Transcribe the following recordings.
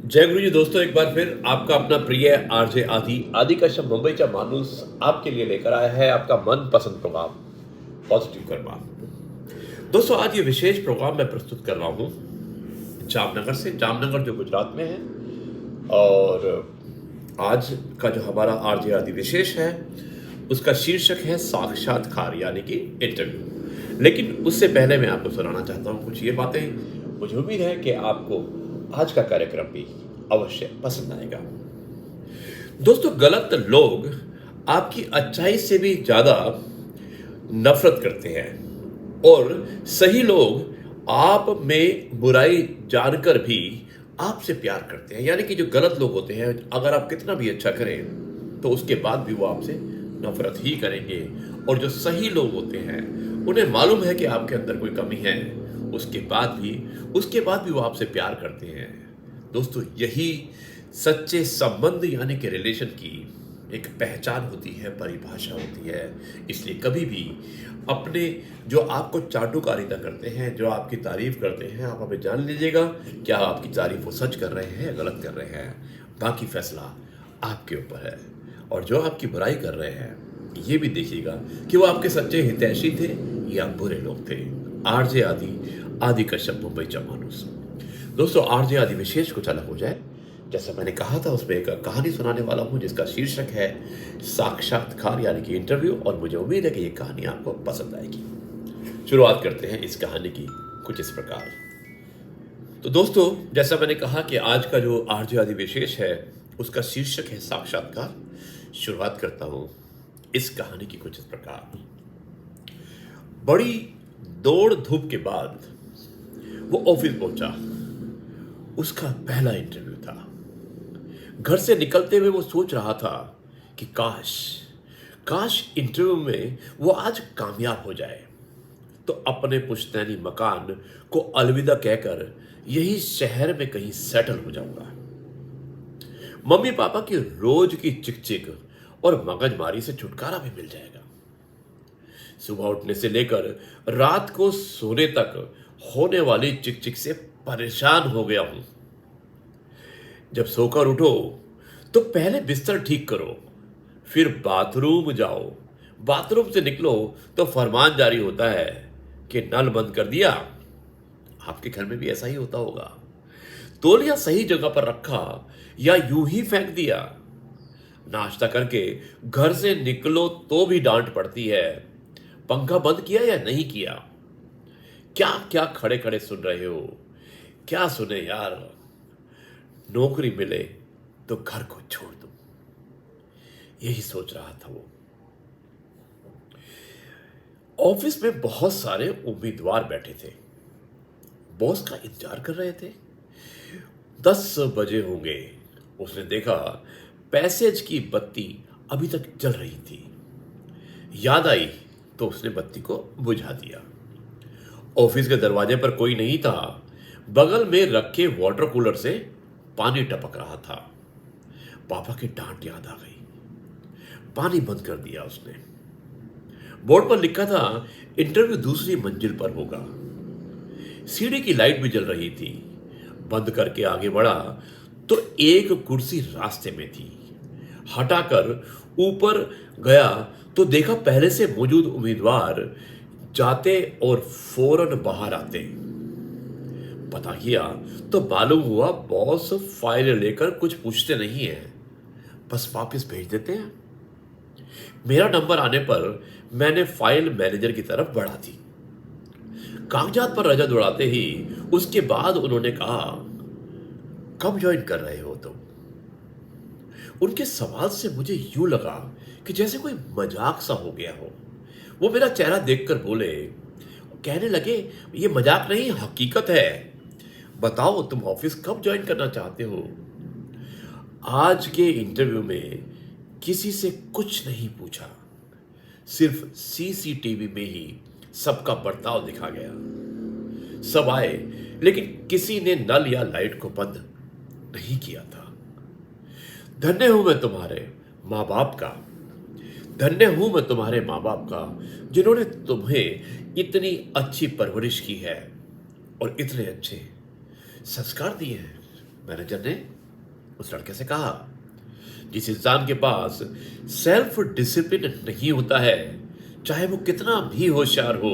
जय गुरु जी दोस्तों, एक बार फिर आपका अपना प्रिय आरजे आदि कश्यप मुंबईचा माणूस आपके लिए लेकर आया है आपका मनपसंद प्रोग्राम पॉजिटिव कर्मा। दोस्तों, आज ये विशेष प्रोग्राम मैं प्रस्तुत कर रहा हूँ जामनगर से। जामनगर जो गुजरात में है, और आज का जो हमारा आरजे आदि विशेष है उसका शीर्षक है साक्षात्कार यानी कि इंटरव्यू। लेकिन उससे पहले मैं आपको सुनाना चाहता हूँ कुछ ये बातें। मुझे उम्मीद है कि आपको आज का कार्यक्रम भी अवश्य पसंद आएगा। दोस्तों, गलत लोग आपकी अच्छाई से भी ज्यादा नफरत करते हैं और सही लोग आप में बुराई जानकर भी आपसे प्यार करते हैं। यानी कि जो गलत लोग होते हैं, अगर आप कितना भी अच्छा करें तो उसके बाद भी वो आपसे नफरत ही करेंगे, और जो सही लोग होते हैं उन्हें मालूम है कि आपके अंदर कोई कमी है, उसके बाद भी वो आपसे प्यार करते हैं। दोस्तों, यही सच्चे संबंध यानी कि रिलेशन की एक पहचान होती है, परिभाषा होती है। इसलिए कभी भी अपने जो आपको चाटुकारिता करते हैं, जो आपकी तारीफ करते हैं, आप हमें जान लीजिएगा क्या आपकी तारीफ वो सच कर रहे हैं या गलत कर रहे हैं। बाकी फैसला आपके ऊपर है। और जो आपकी बुराई कर रहे हैं ये भी देखिएगा कि वो आपके सच्चे हितैषी थे या बुरे लोग थे। आरजे आदि कश्यप मुंबईचा माणूस। दोस्तों, आरजे आदि विशेष कुछ अलग हो जाए, जैसा मैंने कहा था, उसमें एक कहानी सुनाने वाला हूं जिसका शीर्षक है साक्षात्कार यानी कि इंटरव्यू, और मुझे उम्मीद है कि ये कहानी आपको पसंद आएगी। शुरुआत करते हैं इस कहानी की कुछ इस प्रकार। तो दोस्तों, जैसा मैंने कहा कि आज का जो आरजे आदि विशेष है उसका शीर्षक है साक्षात्कार। शुरुआत करता हूं इस कहानी की कुछ इस प्रकार। बड़ी दौड़ धूप के बाद वो ऑफिस पहुंचा। उसका पहला इंटरव्यू था। घर से निकलते हुए वो सोच रहा था कि काश इंटरव्यू में वो आज कामयाब हो जाए तो अपने पुश्तैनी मकान को अलविदा कहकर यही शहर में कहीं सेटल हो जाऊंगा। मम्मी पापा की रोज की चिकचिक और मगजमारी से छुटकारा भी मिल जाएगा। सुबह उठने से लेकर रात को सोने तक होने वाली चिकचिक से परेशान हो गया हूं। जब सोकर उठो तो पहले बिस्तर ठीक करो, फिर बाथरूम जाओ, बाथरूम से निकलो तो फरमान जारी होता है कि नल बंद कर दिया। आपके घर में भी ऐसा ही होता होगा। तौलिया सही जगह पर रखा या यूं ही फेंक दिया। नाश्ता करके घर से निकलो तो भी डांट पड़ती है। पंखा बंद किया या नहीं किया। क्या क्या खड़े खड़े सुन रहे हो। क्या सुने यार। नौकरी मिले तो घर को छोड़ दूं, यही सोच रहा था वो। ऑफिस में बहुत सारे उम्मीदवार बैठे थे, बॉस का इंतजार कर रहे थे। 10 बजे होंगे। उसने देखा पैसेज की बत्ती अभी तक जल रही थी। याद आई तो उसने बत्ती को बुझा दिया। ऑफिस के दरवाजे पर कोई नहीं था। बगल में रखे वाटर कूलर से पानी टपक रहा था। पापा की डांट याद आ गई। पानी बंद कर दिया उसने। बोर्ड पर लिखा था इंटरव्यू दूसरी मंजिल पर होगा। सीढ़ी की लाइट भी जल रही थी। बंद करके आगे बढ़ा तो एक कुर्सी रास्ते में थी। हटाकर ऊपर गया तो देखा पहले से मौजूद उम्मीदवार जाते और फौरन बाहर आते। पता किया तो मालूम हुआ बॉस फाइल लेकर कुछ पूछते नहीं है, बस वापस भेज देते हैं। मेरा नंबर आने पर मैंने फाइल मैनेजर की तरफ बढ़ा दी। कागजात पर नजर दौड़ाते ही उसके बाद उन्होंने कहा, कब ज्वाइन कर रहे हो तुम? उनके सवाल से मुझे यूं लगा कि जैसे कोई मजाक सा हो गया हो। वो मेरा चेहरा देखकर बोले, कहने लगे, ये मजाक नहीं, हकीकत है। बताओ तुम ऑफिस कब ज्वाइन करना चाहते हो? आज के इंटरव्यू में किसी से कुछ नहीं पूछा, सिर्फ सीसीटीवी में ही सबका बर्ताव दिखा गया। सब आए लेकिन किसी ने नल या लाइट को बंद नहीं किया था। धन्य हूं मैं तुम्हारे माँ बाप का, धन्य हूं मैं तुम्हारे माँ बाप का, जिन्होंने तुम्हें इतनी अच्छी परवरिश की है और इतने अच्छे संस्कार दिए हैं। मैनेजर ने उस लड़के से कहा, जिस इंसान के पास सेल्फ डिसिप्लिन नहीं होता है, चाहे वो कितना भी होशियार हो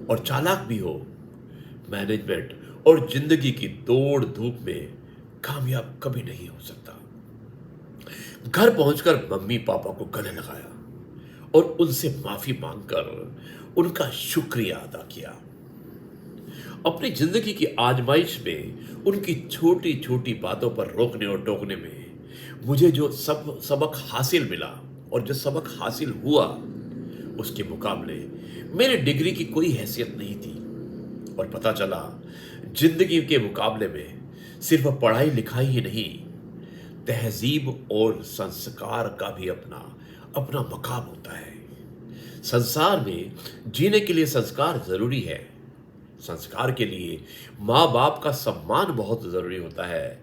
और चालाक भी हो, मैनेजमेंट और जिंदगी की दौड़ धूप में कामयाब कभी नहीं हो सकता। घर पहुंचकर मम्मी पापा को गले लगाया और उनसे माफी मांगकर उनका शुक्रिया अदा किया। अपनी जिंदगी की आजमाइश में उनकी छोटी छोटी बातों पर रोकने और टोकने में मुझे जो सबक हासिल मिला और जो सबक हासिल हुआ, उसके मुकाबले मेरी डिग्री की कोई हैसियत नहीं थी। और पता चला, जिंदगी के मुकाबले में सिर्फ पढ़ाई लिखाई ही नहीं, तहजीब और संस्कार का भी अपना अपना मकाम होता है। संसार में जीने के लिए संस्कार जरूरी है। संस्कार के लिए माँ बाप का सम्मान बहुत जरूरी होता है।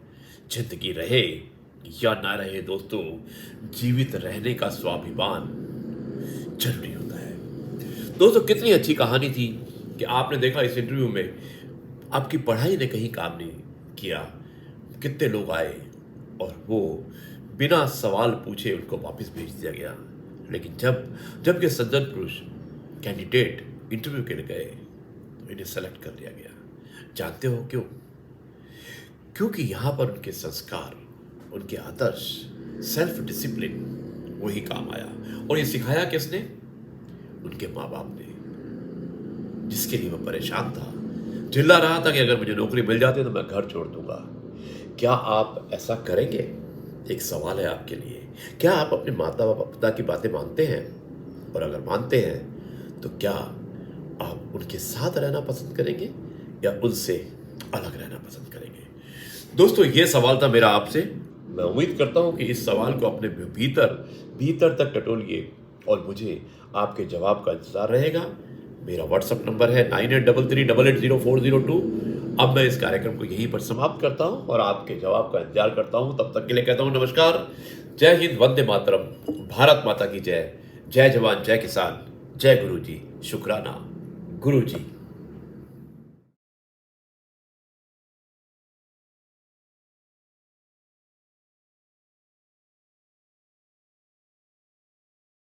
जिंदगी रहे या ना रहे दोस्तों, जीवित रहने का स्वाभिमान जरूरी होता है। दोस्तों, कितनी अच्छी कहानी थी कि आपने देखा इस इंटरव्यू में आपकी पढ़ाई ने कहीं काम नहीं किया। कितने लोग आए और वो बिना सवाल पूछे उनको वापस भेज दिया गया। लेकिन जब ये सज्जन पुरुष कैंडिडेट इंटरव्यू के लिए गए तो इन्हें सेलेक्ट कर लिया गया। जानते हो क्यों? क्योंकि यहाँ पर उनके संस्कार, उनके आदर्श, सेल्फ डिसिप्लिन वही काम आया। और ये सिखाया किसने? उनके माँ बाप ने, जिसके लिए वो परेशान था, चिल्ला रहा था कि अगर मुझे नौकरी मिल जाती तो मैं घर छोड़ दूंगा। क्या आप ऐसा करेंगे? एक सवाल है आपके लिए। क्या आप अपने माता पिता की बातें मानते हैं? और अगर मानते हैं तो क्या आप उनके साथ रहना पसंद करेंगे या उनसे अलग रहना पसंद करेंगे? दोस्तों, ये सवाल था मेरा आपसे। मैं उम्मीद करता हूं कि इस सवाल को अपने भीतर तक टटोलिए और मुझे आपके जवाब का इंतजार रहेगा। मेरा व्हाट्सएप नंबर है 9833880402। अब मैं इस कार्यक्रम को यहीं पर समाप्त करता हूं और आपके जवाब का इंतजार करता हूं। तब तक के लिए कहता हूं नमस्कार, जय हिंद, वंदे मातरम, भारत माता की जय, जय जवान, जय किसान, जय गुरु जी, शुक्राना गुरु जी।